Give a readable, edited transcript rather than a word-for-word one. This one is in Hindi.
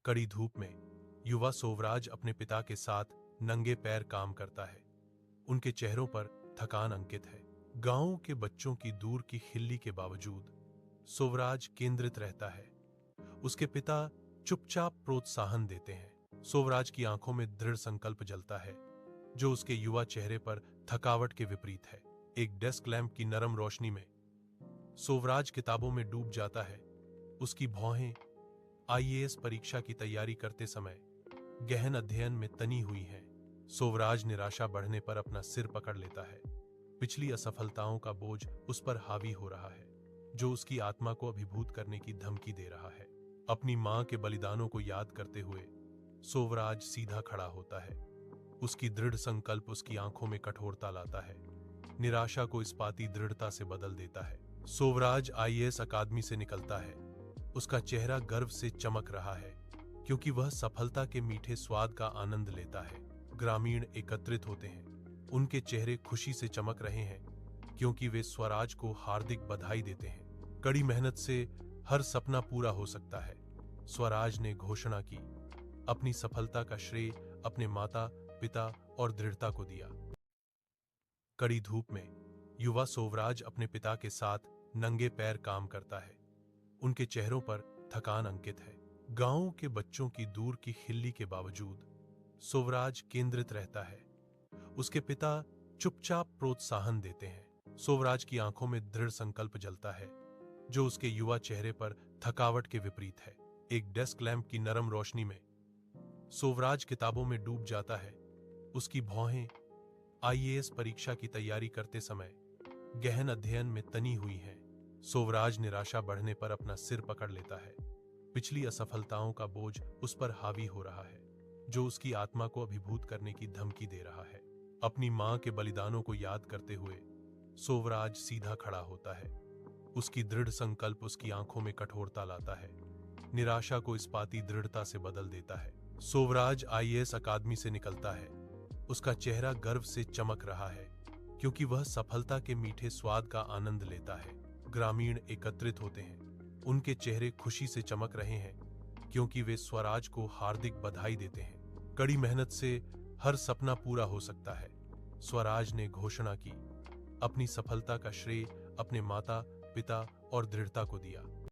कड़ी धूप में युवा सोवराज अपने पिता के साथ नंगे पैर काम करता है। उनके चेहरों पर थकान अंकित है। गांव के बच्चों की दूर की खिल्ली के बावजूद सोवराज केंद्रित रहता है। उसके पिता चुपचाप प्रोत्साहन देते हैं। सोवराज की आंखों में दृढ़ संकल्प जलता है, जो उसके युवा चेहरे पर थकावट के विपरीत है। एक डेस्क लैंप की नरम रोशनी में सोवराज किताबों में डूब जाता है। उसकी भौहें आईएएस परीक्षा की तैयारी करते समय गहन अध्ययन में तनी हुई हैं। सोवराज निराशा बढ़ने पर अपना सिर पकड़ लेता है। पिछली असफलताओं का बोझ उस पर हावी हो रहा है, जो उसकी आत्मा को अभिभूत करने की धमकी दे रहा है। अपनी मां के बलिदानों को याद करते हुए सोवराज सीधा खड़ा होता है। उसकी दृढ़ संकल्प उसकी आंखों में कठोरता लाता है, निराशा को इस्पाती दृढ़ता से बदल देता है। सोवराज आईएएस अकादमी से निकलता है। उसका चेहरा गर्व से चमक रहा है, क्योंकि वह सफलता के मीठे स्वाद का आनंद लेता है। ग्रामीण एकत्रित होते हैं। उनके चेहरे खुशी से चमक रहे हैं, क्योंकि वे स्वराज को हार्दिक बधाई देते हैं। कड़ी मेहनत से हर सपना पूरा हो सकता है, स्वराज ने घोषणा की। अपनी सफलता का श्रेय अपने माता पिता और दृढ़ता को दिया। कड़ी धूप में युवा सोवराज अपने पिता के साथ नंगे पैर काम करता है। उनके चेहरों पर थकान अंकित है। गांव के बच्चों की दूर की खिल्ली के बावजूद सोवराज केंद्रित रहता है। उसके पिता चुपचाप प्रोत्साहन देते हैं। सोवराज की आंखों में दृढ़ संकल्प जलता है, जो उसके युवा चेहरे पर थकावट के विपरीत है। एक डेस्क लैंप की नरम रोशनी में सोवराज किताबों में डूब जाता है। उसकी भौहें आईएएस परीक्षा की तैयारी करते समय गहन अध्ययन में तनी हुई हैं। सोवराज निराशा बढ़ने पर अपना सिर पकड़ लेता है। पिछली असफलताओं का बोझ उस पर हावी हो रहा है, जो उसकी आत्मा को अभिभूत करने की धमकी दे रहा है। अपनी मां के बलिदानों को याद करते हुए सोवराज सीधा खड़ा होता है। उसकी दृढ़ संकल्प उसकी आंखों में कठोरता लाता है, निराशा को इस्पाती दृढ़ता से बदल देता है। सोवराज आईएएस अकादमी से निकलता है। उसका चेहरा गर्व से चमक रहा है, क्योंकि वह सफलता के मीठे स्वाद का आनंद लेता है। ग्रामीण एकत्रित होते हैं। उनके चेहरे खुशी से चमक रहे हैं, क्योंकि वे स्वराज को हार्दिक बधाई देते हैं। कड़ी मेहनत से हर सपना पूरा हो सकता है, स्वराज ने घोषणा की। अपनी सफलता का श्रेय अपने माता पिता और दृढ़ता को दिया।